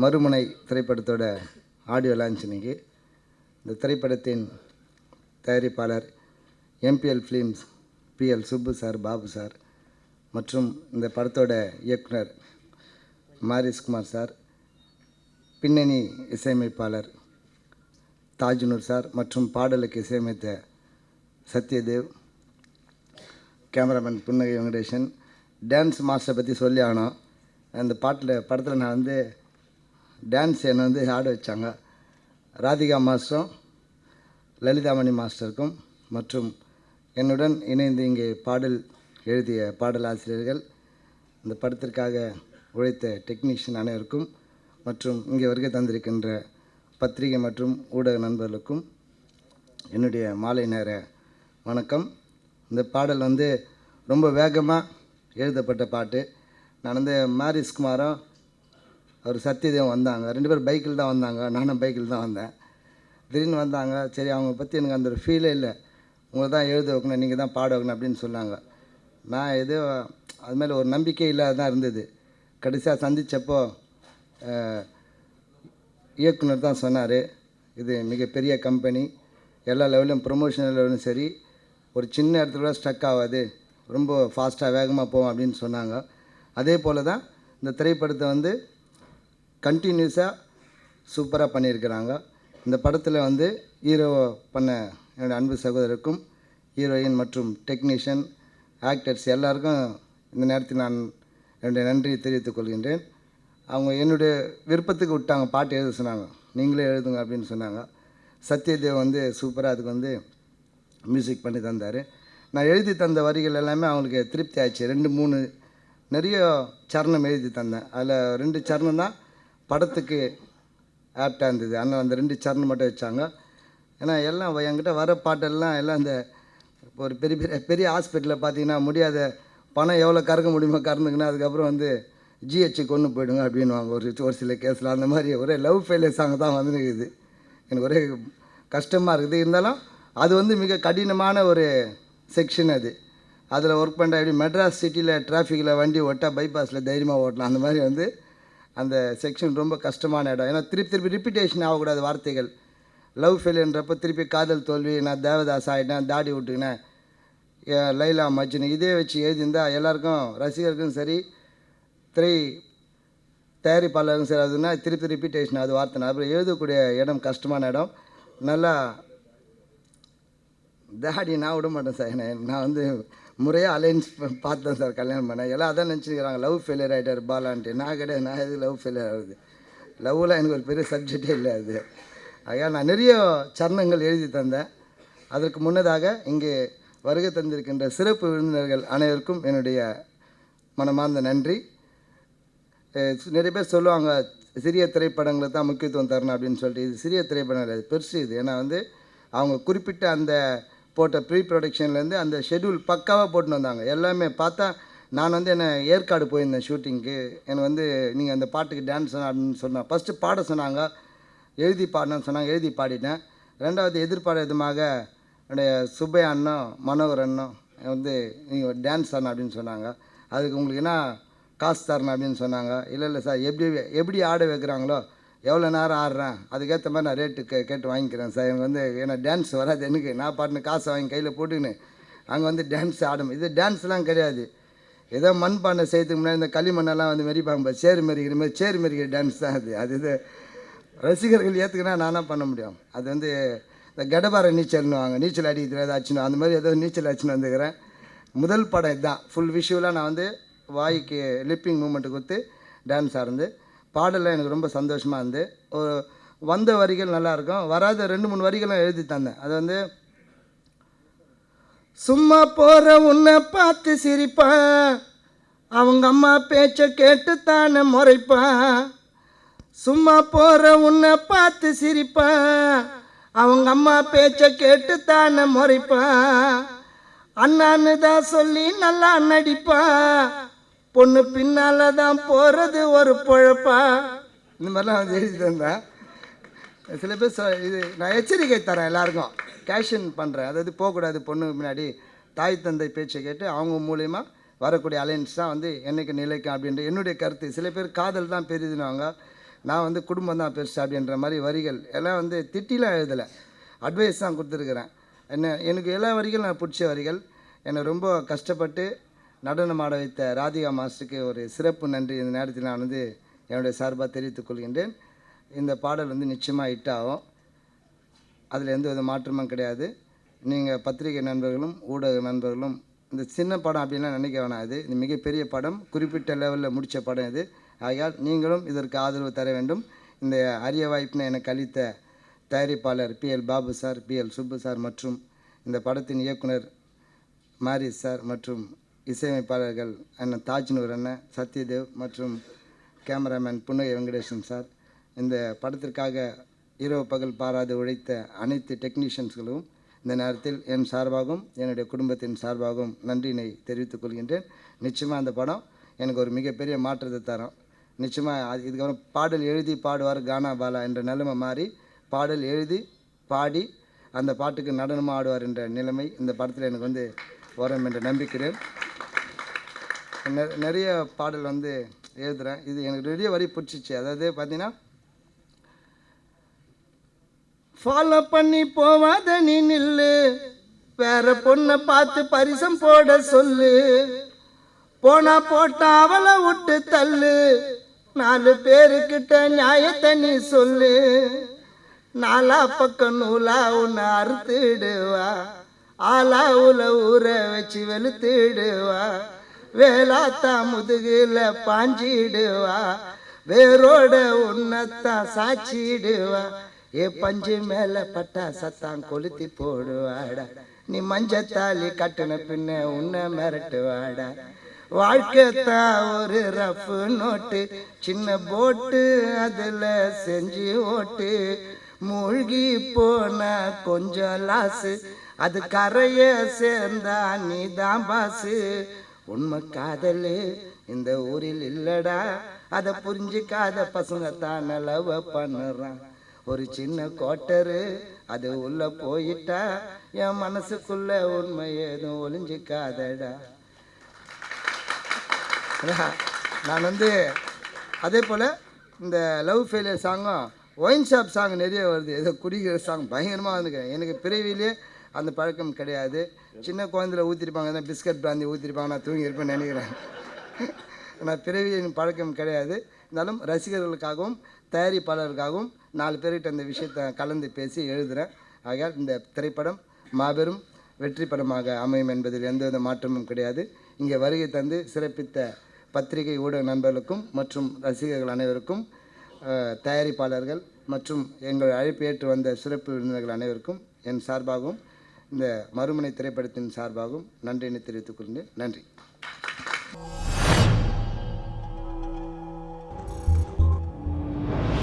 மறுமுனை திரைப்படத்தோட audio launch இன்னைக்கு. இந்த திரைப்படத்தின் தயாரிப்பாளர் MPL films PL Subbu sir, Babu sir மற்றும் இந்த படத்தோட இயக்குனர் மாரிஸ்குமார் சார், பின்னணி இசையமைப்பாளர் தாஜ்னூர் சார் மற்றும் பாடலுக்கு இசையமைத்த சத்யதேவ், கேமராமேன் புன்னகை வெங்கடேசன். டான்ஸ் மாஸ்டரை பற்றி சொல்லி ஆனோம். அந்த படத்தில் நான் டான்ஸ் என்னை ஆட வச்சாங்க. ராதிகா மாஸ்டரும் லலிதாமணி மாஸ்டருக்கும் மற்றும் என்னுடன் இணைந்து இங்கே பாடல் எழுதிய பாடல் ஆசிரியர்கள், இந்த படத்திற்காக உழைத்த டெக்னீஷியன் அனைவருக்கும் மற்றும் இங்கே வருகை தந்திருக்கின்ற பத்திரிகை மற்றும் ஊடக நண்பர்களுக்கும் என்னுடைய மாலை நேர வணக்கம். இந்த பாடல் ரொம்ப வேகமாக எழுதப்பட்ட பாட்டு. நான் மாரிஸ்குமாரும் அவர் சத்யதேவம் வந்தாங்க. 2 பேர் பைக்கில் தான் வந்தாங்க, நானும் பைக்கில் தான் வந்தேன். திடீர்னு வந்தாங்க. சரி, அவங்க பற்றி எனக்கு அந்த ஒரு ஃபீலே இல்லை. உங்களை தான் எழுத வைக்கணும், நீங்கள் தான் பாட வைக்கணும் அப்படின்னு சொன்னாங்க. நான் அது மேலே ஒரு நம்பிக்கை இல்லாத தான் இருந்தது. கடைசியாக சந்தித்தப்போ இயக்குனர் தான் சொன்னார், இது மிகப்பெரிய கம்பெனி, எல்லா லெவலும் ப்ரொமோஷனல் லெவலும் சரி, ஒரு சின்ன இடத்துல கூட ஸ்டக் ஆகாது, ரொம்ப ஃபாஸ்ட்டாக வேகமாக போவோம் அப்படின்னு சொன்னாங்க. அதே போல் தான் இந்த திரைப்படத்தை கண்டினியூஸாக சூப்பராக பண்ணியிருக்கிறாங்க. இந்த படத்தில் ஹீரோ பண்ண என்னுடைய அன்பு சகோதரருக்கும், ஹீரோயின் மற்றும் டெக்னீஷியன், ஆக்டர்ஸ் எல்லாருக்கும் இந்த நேரத்தில் நான் என்னுடைய நன்றியை தெரிவித்துக் கொள்கின்றேன். அவங்க என்னுடைய விருப்பத்துக்கு விட்டாங்க, பாட்டு எழுத சொன்னாங்க, நீங்களே எழுதுங்க அப்படின்னு சொன்னாங்க. சத்யதேவ் சூப்பராக அதுக்கு மியூசிக் பண்ணி தந்தார். நான் எழுதி தந்த வரிகள் எல்லாமே அவங்களுக்கு திருப்தி ஆச்சு. 2-3 நிறைய சரணம் எழுதி தந்தேன். அதில் 2 சரணம் தான் படத்துக்கு ஆப்டாக இருந்தது. ஆனால் அந்த 2 சரணம் மட்டும் வச்சாங்க. ஏன்னா எல்லாம் என்கிட்ட வர பாட்டெல்லாம் எல்லாம் இந்த ஒரு பெரிய ஹாஸ்பிட்டலில் பார்த்தீங்கன்னா முடியாத பணம் எவ்வளோ கறக்க முடியுமோ கறந்துக்குன்னா அதுக்கப்புறம் ஜிஹெச்சு கொண்டு போயிடுங்க அப்படின்வாங்க ஒரு சில கேஸில். அந்த மாதிரி ஒரே லவ் ஃபெயிலியர் சாங் தான் வந்துருக்குது. எனக்கு ஒரே கஷ்டமாக இருக்குது. இருந்தாலும் அது மிக கடினமான ஒரு செக்ஷன். அதில் ஒர்க் பண்ணுற எப்படி மெட்ராஸ் சிட்டியில் டிராஃபிக்கில் வண்டி ஓட்டால் பைபாஸில் தைரியமாக ஓட்டலாம். அந்த மாதிரி அந்த செக்ஷன் ரொம்ப கஷ்டமான இடம். ஏன்னா திருப்பி ரிப்பீட்டேஷன் ஆகக்கூடாது வார்த்தைகள். லவ் ஃபெயிலியர்ன்றப்போ திருப்பி காதல் தோல்வி, நான் தேவதாஸ் ஆகிட்டேன், தாடி விட்டுக்கினேன், லைலா மஜ்னு இதே வச்சு எழுதியிருந்தால் எல்லாருக்கும், ரசிகருக்கும் சரி, தயாரிப்பாளருக்கும் சரி, அதுனா திருப்பி ரிப்பீட்டேஷன் அது வார்த்தை. அப்புறம் எழுதக்கூடிய இடம் கஷ்டமான இடம். நல்லா தாடி நான் விட மாட்டேன் சார். நான் முறையாக அலைன்ஸ் பார்த்தேன் சார் கல்யாணம் பண்ணேன். எல்லாம் அதான் நினச்சிக்கிறாங்க, லவ் ஃபெயிலியர் ஆகிட்டார் பாலான்ட்டு. நான் கிடையாது, நான் எது லவ் ஃபெயிலியர் ஆகுது. லவ்வில் எனக்கு ஒரு பெரிய சப்ஜெக்டே இல்லை. ஐயா, நான் நிறைய சரணங்கள் எழுதி தந்தேன். அதற்கு முன்னதாக இங்கே வருகை தந்திருக்கின்ற சிறப்பு விருந்தினர்கள் அனைவருக்கும் என்னுடைய மனமார்ந்த நன்றி. நிறைய பேர் சொல்லுவாங்க சிறிய திரைப்படங்களை தான் முக்கியத்துவம் தரணும் அப்படின்னு சொல்லிட்டு. இது சிறிய திரைப்படங்கள், அது பெருசு இது. ஏன்னா அவங்க குறிப்பிட்ட அந்த போட்ட ப்ரீ ப்ரொடக்ஷன்லேருந்து அந்த ஷெட்யூல் பக்காவாக போட்டுன்னு வந்தாங்க. எல்லாமே பார்த்தா நான் என்னை ஏற்காடு போயிருந்தேன் ஷூட்டிங்க்கு. எனக்கு நீங்கள் அந்த பாட்டுக்கு டான்ஸ் ஆடணும்னு சொன்னேன். ஃபஸ்ட்டு பாட சொன்னாங்க, எழுதி பாடணும்னு சொன்னாங்க, எழுதி பாடிட்டேன். 2வது எதிர்பார விதமாக என்னுடைய சுப்பையா அண்ணன், மனோகர் அண்ணன் நீங்கள் டான்ஸ் ஆடணும் அப்படின்னு சொன்னாங்க. அதுக்கு உங்களுக்கு என்ன காசு தரணும் அப்படின்னு சொன்னாங்க. இல்லை சார், எப்படி ஆட வைக்கிறாங்களோ, எவ்வளோ நேரம் ஆடுறேன் அதுக்கேற்ற மாதிரி நான் ரேட்டு கேட்டு வாங்கிக்கிறேன் சார். எனக்கு ஏன்னா டான்ஸ் வராது எனக்கு. நான் பாட்டுன்னு காசை வாங்கி கையில் போட்டுக்கின்னு அங்கே டான்ஸ் ஆடும். இது டான்ஸ்லாம் கிடையாது. ஏதோ மண்பானை செய்யறதுக்கு முன்னாடி இந்த களிமண்ணெல்லாம் மெரிப்பாங்க, சேரு மெரிக்கிற மாதிரி சேரு மெரிக்கிற டான்ஸ் தான் அது. ரசிகர்கள் ஏற்றுக்கினா நானாக பண்ண முடியும். அது இந்த கடபார நீச்சல்னுவாங்க, நீச்சல் அடிக்கிறது ஏதாச்சும் அந்த மாதிரி ஏதோ நீச்சல் அடிச்சுன்னு வந்துக்கிறேன். முதல் படம் இதுதான். ஃபுல் விஷுவலாக நான் வாய்க்கு லிப்பிங் மூமெண்ட்டு கொடுத்து டான்ஸ் ஆடுந்து. பாடலில் எனக்கு ரொம்ப சந்தோஷமாக வந்த வரிகள் நல்லாயிருக்கும், வராத 2-3 வரிகளும் எழுதி தந்தேன். அது சும்மா போகிற உன்னை பார்த்து சிரிப்பான், அவங்க அம்மா பேச்சை கேட்டு தானே முறைப்பான். சும்மா போகிற உன்னை பார்த்து சிரிப்பான், அவங்க அம்மா பேச்சை கேட்டு தானே முறைப்பான். அண்ணான்னு தான் சொல்லி நல்லா நடிப்பான், பொண்ணு பின்னால் தான் போகிறது ஒரு பொழப்பா. இந்த மாதிரிலாம் எழுதி தந்தேன். சில பேர் இது நான் எச்சரிக்கை தரேன் எல்லாருக்கும், கேஷன் பண்ணுறேன். அதாவது போகக்கூடாது பொண்ணு முன்னாடி. தாய் தந்தை பேச்சை கேட்டு அவங்க மூலயமா வரக்கூடிய அலைன்ஸ் தான் என்றைக்கு நிலைக்கும் அப்படின்ற என்னுடைய கருத்து. சில பேர் காதல் தான் பெரிதுனுவாங்க, நான் வந்து குடும்பம் தான் பெருசு அப்படின்ற மாதிரி வரிகள் எல்லாம் வந்து திட்டிலாம் எழுதலை, அட்வைஸ் தான் கொடுத்துருக்குறேன். எனக்கு எல்லா வரிகளும் நான் பிடிச்ச வரிகள். என்னை ரொம்ப கஷ்டப்பட்டு நடனம் ஆட வைத்த ராதிகா மாஸ்டருக்கு ஒரு சிறப்பு நன்றி இந்த நேரத்தில் நான் வந்து என்னுடைய சார்பாக தெரிவித்துக் கொள்கின்றேன். இந்த பாடல் வந்து நிச்சயமாக ஹிட் ஆகும், அதில் எந்த வித மாற்றமும் கிடையாது. நீங்கள் பத்திரிகை நண்பர்களும் ஊடக நண்பர்களும் இந்த சின்ன படம் அப்படின்லாம் நினைக்க வேணாம், இது மிகப்பெரிய படம், குறிப்பிட்ட லெவலில் முடித்த படம் இது. ஆகையால் நீங்களும் இதற்கு ஆதரவு தர வேண்டும். இந்த அரிய வாய்ப்பினை எனக்கு அளித்த தயாரிப்பாளர் PL Babu sir, PL Subbu sir மற்றும் இந்த படத்தின் இயக்குனர் மாரிஸ் சார் மற்றும் இசையமைப்பாளர்கள் அண்ணன் தாஜ்னூர் அண்ணன், சத்யதேவ் மற்றும் கேமராமேன் புன்னகை வெங்கடேசன் சார், இந்த படத்திற்காக இரவு பகல் பாராது உழைத்த அனைத்து டெக்னீஷியன்ஸ்களும் இந்த நேரத்தில் என் சார்பாகவும் என்னுடைய குடும்பத்தின் சார்பாகவும் நன்றியினை தெரிவித்துக் கொள்கின்றேன். நிச்சயமாக அந்த படம் எனக்கு ஒரு மிகப்பெரிய மாற்றத்தை தரும். நிச்சயமாக இதுக்கப்புறம் பாடல் எழுதி பாடுவார் கானா பாலா என்ற நிலைமை மாறி பாடல் எழுதி பாடி அந்த பாட்டுக்கு நடனமாக ஆடுவார் என்ற நிலைமை இந்த படத்தில் எனக்கு வந்து வரும் என்று நம்பிக்கிறேன். நிறைய பாடல் வந்து எழுதுகிறேன், இது எனக்கு நிறைய வரி பிடிச்சிச்சு. அதாவது பார்த்தீங்கன்னா, ஃபாலோ பண்ணி போவாத நீ நில்லு, வேற பொண்ணை பார்த்து பரிசம் போட சொல்லு, போனா போட்டா அவளை விட்டு தள்ளு, 4 பேருக்கிட்ட நியாயத்தை நீ சொல்லு, 4 பக்கம் நூலா உன்னை அறுத்துடுவா, ஆலா உல ஊற வச்சு வெளுத்துடுவா, வேலாத்தா முதுகுல பாஞ்சிடுவா, வேரோட உன்னத்தான் சாச்சிடுவா, ஏ பஞ்சு மேல பட்டா சத்தான் கொளுத்தி போடுவாடா, நீ மஞ்சத்தாலி கட்டுன பின்ன உன்னை மிரட்டுவாடா, வாழ்க்கைத்தான் ஒரு ரஃப் நோட்டு, சின்ன போட்டு அதுல செஞ்சு ஓட்டு, மூழ்கி போன கொஞ்சம் லாசு, அது கரைய சேர்ந்தா நீ தான் பாசு, உண்மை காதலு இந்த ஊரில் இல்லடா, அதை புரிஞ்சிக்காத பசங்க தான் லவ் பண்ணுறான், ஒரு சின்ன கோட்டரு அது உள்ள போயிட்டா என் மனசுக்குள்ள உண்மை ஏதும் ஒளிஞ்சிக்காதடா. நான் வந்து அதே போல் இந்த லவ் ஃபெயிலியர் சாங்கும் ஒயின் ஷாப் சாங் நிறைய வருது, ஏதோ குடிக்கிற சாங் பயங்கரமாக வந்துருக்கேன். எனக்கு பிறவிலே அந்த பழக்கம் கிடையாது. சின்ன குழந்தையில் ஊற்றிருப்பாங்க, தான் பிஸ்கட் பிராந்தி ஊற்றிருப்பாங்க, நான் தூங்கியிருப்பேன்னு நினைக்கிறேன். ஆனால் பிறவியின் பழக்கம் கிடையாது. இருந்தாலும் ரசிகர்களுக்காகவும் தயாரிப்பாளருக்காகவும் 4 பேர்கிட்ட இந்த விஷயத்தை கலந்து பேசி எழுதுகிறேன். ஆகையால் இந்த திரைப்படம் மாபெரும் வெற்றி படமாக அமையும் என்பதில் எந்தவித மாற்றமும் கிடையாது. இங்கே வருகை தந்து சிறப்பித்த பத்திரிகை ஊடக நண்பர்களுக்கும் மற்றும் ரசிகர்கள் அனைவருக்கும், தயாரிப்பாளர்கள் மற்றும் எங்கள் அழைப்பு ஏற்று வந்த சிறப்பு விருந்தினர்கள் அனைவருக்கும் என் சார்பாகவும் இந்த மறுமுனை திரைப்படத்தின் சார்பாகவும் நன்றியினை தெரிவித்துக் கொள்கிறேன். நன்றி.